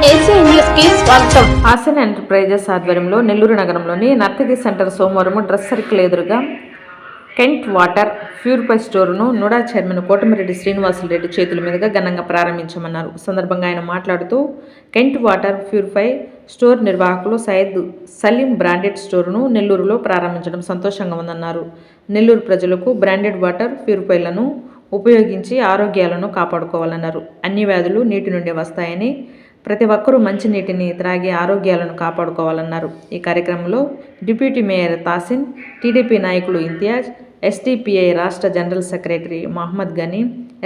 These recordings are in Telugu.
ఏసీ న్యూస్ కి స్వాగతం. ఆసియన్ ఎంటర్ప్రైజెస్ ఆధ్వర్యంలో నెల్లూరు నగరంలోని నర్తకి సెంటర్ సోమవారం డ్రెస్ సర్కిల్ ఎదురుగా కెంట్ వాటర్ ప్యూరిఫై స్టోర్ను నుడా చైర్మన్ కోటమిరెడ్డి శ్రీనివాసులరెడ్డి చేతుల మీదుగా ఘనంగా ప్రారంభించామన్నారు. సందర్భంగా ఆయన మాట్లాడుతూ కెంట్ వాటర్ ప్యూరిఫై స్టోర్ నిర్వాహకులు సయ్యద్ సలీం బ్రాండెడ్ స్టోర్ను నెల్లూరులో ప్రారంభించడం సంతోషంగా ఉందన్నారు. నెల్లూరు ప్రజలకు బ్రాండెడ్ వాటర్ ప్యూరిఫైలను ఉపయోగించి ఆరోగ్యాలను కాపాడుకోవాలన్నారు. అన్ని వ్యాధులు నీటి నుండి వస్తాయని, ప్రతి ఒక్కరూ మంచి నీటిని త్రాగి ఆరోగ్యాలను కాపాడుకోవాలన్నారు. ఈ కార్యక్రమంలో డిప్యూటీ మేయర్ తాసిన్, టీడీపీ నాయకులు ఇంతియాజ్, ఎస్డిపిఐ రాష్ట్ర general secretary Mohammed Ghani,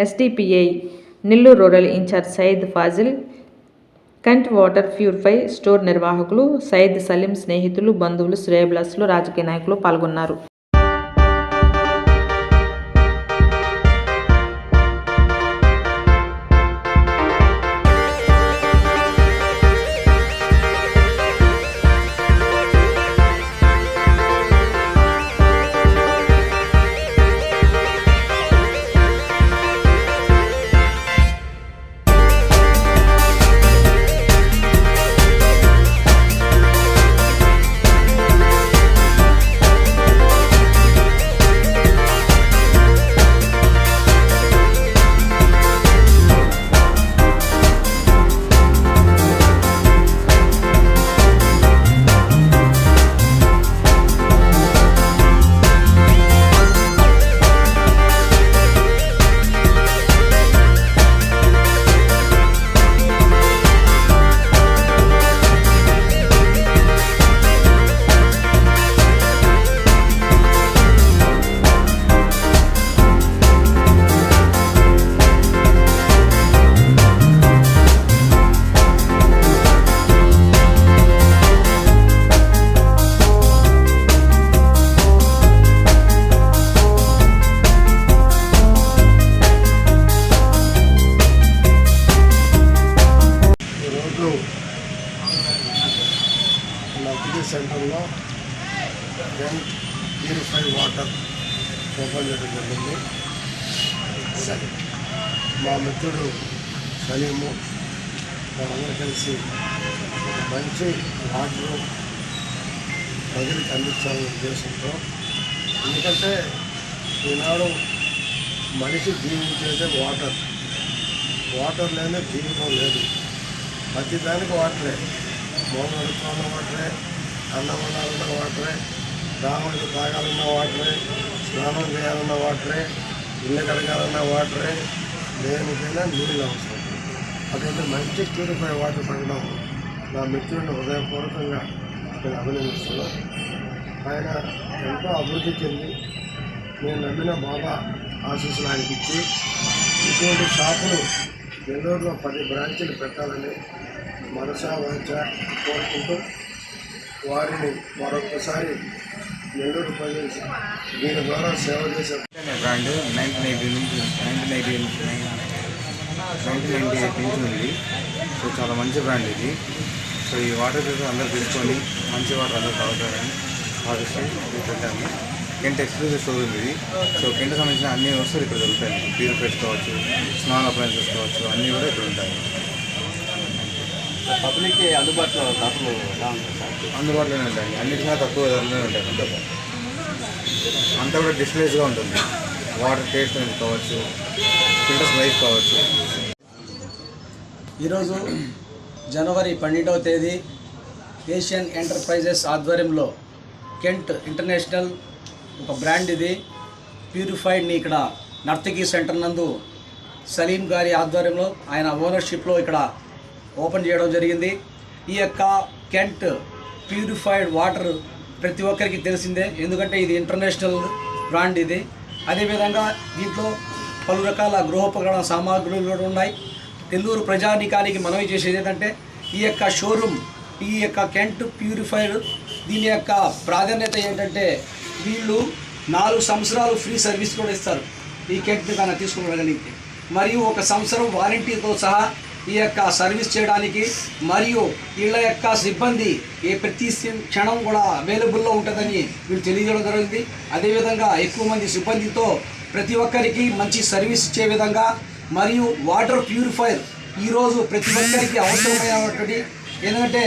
SDPI Nellore rural incharge Syed Fazil, Kent water purify store నిర్వాహకులు సయ్యద్ సలీం, స్నేహితులు, బంధువులు, శ్రేయోభిలాషులు, రాజకీయ నాయకులు పాల్గొన్నారు. నర్తకి సెంటర్లో కెంట్ ప్యూరిఫై వాటర్ ఓపెన్ చేయడం జరిగింది. మా మిత్రుడు సలీము మనందరూ కలిసి మంచి వాటర్ ప్రజలకు అందించాలనే ఉద్దేశంతో, ఎందుకంటే ఈనాడు మనిషి జీవించేదే వాటర్ లేని జీవితం లేదు. ప్రతి దానికి వాటరే, మోహన్ నడుపుతున్న వాటరే, అన్నం వండాలన్న వాటరే, రాముడికి తాగాలన్న వాటరే, స్నానం చేయాలన్న వాటరే, ఇల్లు కడగాలన్న వాటరే, దేనికైనా నీళ్ళు అవసరం. అటువంటి మంచి ప్యూరిఫై వాటర్ పడడం నా మిత్రుడిని హృదయపూర్వకంగా నేను అభినందిస్తున్నాను. ఆయన ఎంతో అభివృద్ధి చెంది నేను నమ్మిన బాబా ఆశీస్సులు ఆయనకి ఇచ్చి ఇటువంటి షాపులు నెల్లూరులో 10 బ్రాంచీలు పెట్టాలని మనసా వాంఛ కోరుకుంటూ వారిని మరొకసారి నెల్లూరు ప్రజలు దీని ద్వారా సేవ చేసే బ్రాండ్ 1998 నుంచి ఉంది. సో చాలా మంచి బ్రాండ్ ఇది. సో ఈ వాటర్ ప్యూరిఫై అందరూ తీసుకొని మంచి వాటర్ అందరూ తాగుతారని భావిస్తూ ఇది పెట్టాము. కెంట్ ఎక్స్క్లూజివ్ స్టోర్ ఉంది ఇది. సో కెంట్ సంబంధించిన అన్ని వస్తువులు ఇక్కడ దొరుకుతాయి. ప్యూరిఫైర్స్ కావచ్చు, స్మాల్ అప్లయన్సెస్ కావచ్చు, అన్నీ కూడా ఇక్కడ ఉంటాయి. పబ్లిక్కి అందుబాటులో ధరలు ఎలా ఉంటాయి సార్? అందుబాటులోనే ఉంటాయి, అన్నిటికన్నా తక్కువ ధరలోనే ఉంటాయి. అంతా కూడా డిస్ప్లేస్గా ఉంటుంది. వాటర్ టేస్ట్ అనేది కావచ్చు, ఫిల్టర్స్ లైఫ్ కావచ్చు. ఈరోజు జనవరి 12వ తేదీ ఏషియన్ ఎంటర్ప్రైజెస్ ఆధ్వర్యంలో కెంట్ ఇంటర్నేషనల్ ఒక బ్రాండ్ ఇది ప్యూరిఫైడ్ని ఇక్కడ నర్తకి సెంటర్ నందు సలీం గారి ఆధ్వర్యంలో ఆయన ఓనర్షిప్లో ఇక్కడ ఓపెన్ చేయడం జరిగింది. ఈ యొక్క కెంట్ ప్యూరిఫైడ్ వాటర్ ప్రతి ఒక్కరికి తెలిసిందే, ఎందుకంటే ఇది ఇంటర్నేషనల్ బ్రాండ్ ఇది. అదేవిధంగా దీంట్లో పలు రకాల గృహోపకరణ సామాగ్రులు కూడా ఉన్నాయి. నెల్లూరు ప్రజానీకానికి మనవి చేసేది ఏంటంటే ఈ యొక్క షోరూమ్, ఈ యొక్క కెంట్ ప్యూరిఫైడ్ దీని యొక్క ప్రాధాన్యత ఏంటంటే వీళ్ళు 4 సంవత్సరాలు ఫ్రీ సర్వీస్ కూడా ఇస్తారు ఈ కెంట్ని కన్నా తీసుకునగలిగితే, మరియు 1 సంవత్సరం వారంటీతో సహా ఈ యొక్క సర్వీస్ చేయడానికి, మరియు వీళ్ళ యొక్క సిబ్బంది ప్రతి క్షణం కూడా అవైలబుల్లో ఉంటుందని వీళ్ళు తెలియజేయడం జరిగింది. అదేవిధంగా ఎక్కువ మంది సిబ్బందితో ప్రతి ఒక్కరికి మంచి సర్వీస్ ఇచ్చే విధంగా, మరియు వాటర్ ప్యూరిఫైర్ ఈరోజు ప్రతి ఒక్కరికి అవసరమైనటువంటి ఎందుకంటే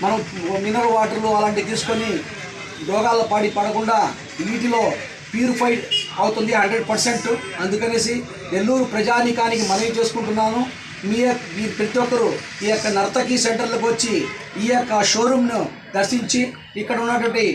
మనం మినరల్ వాటర్లు అలాంటివి తీసుకొని రోగాల పడకుండా వీటిలో ప్యూరిఫైడ్ అవుతుంది 100%. అందుకనేసి నెల్లూరు ప్రజానీకానికి మనవి చేసుకుంటున్నాను. మీరు ప్రతి ఒక్కరూ ఈ యొక్క నర్తకి సెంటర్లకు వచ్చి ఈ యొక్క షోరూమ్ను దర్శించి ఇక్కడ ఉన్నటువంటి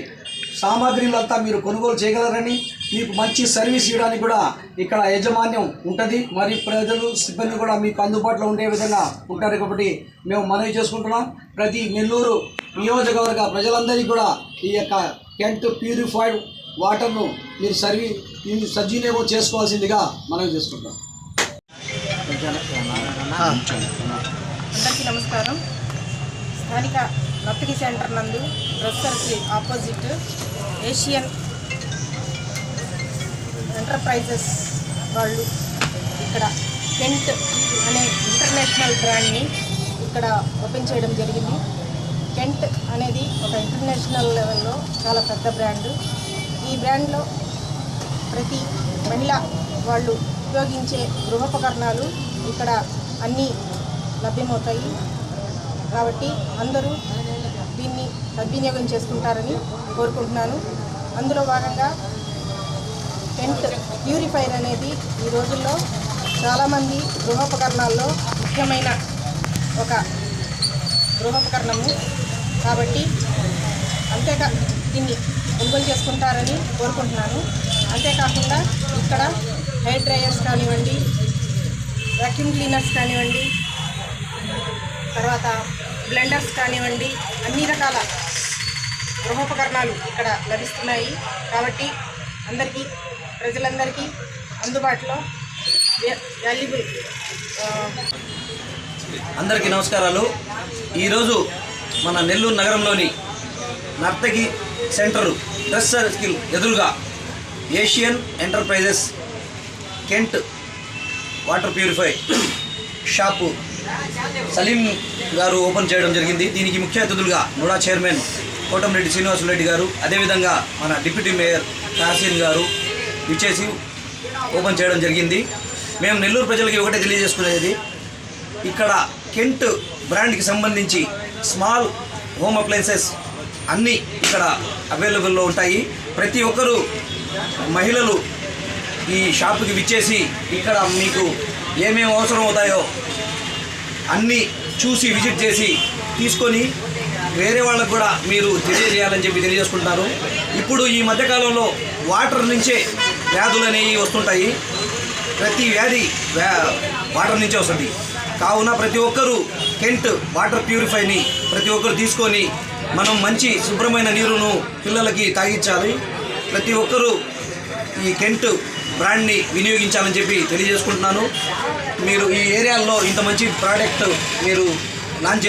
సామాగ్రిలంతా మీరు కొనుగోలు చేయగలరని, మీకు మంచి సర్వీస్ ఇవ్వడానికి కూడా ఇక్కడ యాజమాన్యం ఉంటుంది. మరి ప్రజలు సిబ్బంది కూడా మీకు అందుబాటులో ఉండే విధంగా ఉంటారు కాబట్టి మేము మనవి చేసుకుంటున్నాం. ప్రతి నెల్లూరు నియోజకవర్గ ప్రజలందరికీ కూడా ఈ యొక్క కెంట్ ప్యూరిఫైడ్ వాటర్ను మీరు సద్వినియోగం చేసుకోవాల్సిందిగా మనవి చేసుకుంటాం. అందరికీ నమస్కారం. స్థానిక నర్తకి సెంటర్ నందు డ్రెస్సర్కి ఆపోజిట్ ఏషియన్ ఎంటర్ప్రైజెస్ వాళ్ళు ఇక్కడ కెంట్ అనే ఇంటర్నేషనల్ బ్రాండ్ని ఇక్కడ ఓపెన్ చేయడం జరిగింది. కెంట్ అనేది ఒక ఇంటర్నేషనల్ లెవెల్లో చాలా పెద్ద బ్రాండ్. ఈ బ్రాండ్లో ప్రతి మహిళ వాళ్ళు ఉపయోగించే గృహోపకరణాలు ఇక్కడ అన్నీ లభ్యమవుతాయి. కాబట్టి అందరూ దీన్ని సద్వినియోగం చేసుకుంటారని కోరుకుంటున్నాను. అందులో భాగంగా కెంట్ ప్యూరిఫైర్ అనేది ఈ రోజుల్లో చాలామంది గృహోపకరణాల్లో ముఖ్యమైన ఒక గృహోపకరణము. కాబట్టి దీన్ని కొనుగోలు చేసుకుంటారని కోరుకుంటున్నాను. అంతేకాకుండా ఇక్కడ హెయిర్ డ్రైయర్స్ కానివ్వండి, వాక్యూమ్ క్లీనర్స్ కానివ్వండి, తర్వాత బ్లెండర్స్ కానివ్వండి, అన్ని రకాల గృహోపకరణాలు ఇక్కడ లభిస్తున్నాయి. కాబట్టి ప్రజలందరికీ అందుబాటులో వాల్యుబుల్. అందరికీ నమస్కారాలు. ఈరోజు మన నెల్లూరు నగరంలోని నర్తకి సెంటరు డ్రెస్ సర్కిల్ ఎదురుగా Asian enterprises Kent water purify shop Salim గారు ఓపెన్ చేయడం జరిగింది. దీనికి ముఖ్య అతిథులుగా నుడా చైర్మన్ కోటమిరెడ్డి శ్రీనివాసులరెడ్డి గారు, అదేవిధంగా మన డిప్యూటీ మేయర్ కాసిన్ గారు విచ్చేసి ఓపెన్ చేయడం జరిగింది. మేము నెల్లూరు ప్రజలకి ఒకటే తెలియజేసుకునేది, ఇక్కడ కెంట్ బ్రాండ్కి సంబంధించి స్మాల్ హోమ్ అప్లయన్సెస్ అన్నీ ఇక్కడ అవైలబుల్లో ఉంటాయి. ప్రతి ఒక్కరూ మహిళలు ఈ షాపుకి విచ్చేసి ఇక్కడ మీకు ఏమేమి అవసరం అవుతాయో అన్నీ చూసి విజిట్ చేసి తీసుకొని వేరే వాళ్ళకు కూడా మీరు తెలియజేయాలని చెప్పి తెలియజేసుకుంటున్నారు. ఇప్పుడు ఈ మధ్యకాలంలో వాటర్ నుంచే వ్యాధులు అనేవి వస్తుంటాయి. ప్రతి వ్యాధి వాటర్ నుంచే వస్తుంది. కావున ప్రతి ఒక్కరూ కెంట్ వాటర్ ప్యూరిఫైని ప్రతి ఒక్కరు తీసుకొని మనం మంచి శుభ్రమైన నీరును పిల్లలకి తాగించాలి. ప్రతి ఒక్కరూ ఈ కెంట్ బ్రాండ్ని వినియోగించాలని చెప్పి తెలియజేసుకుంటున్నాను. మీరు ఈ ఏరియాలో ఇంత మంచి ప్రోడక్ట్ మీరు లాంచ్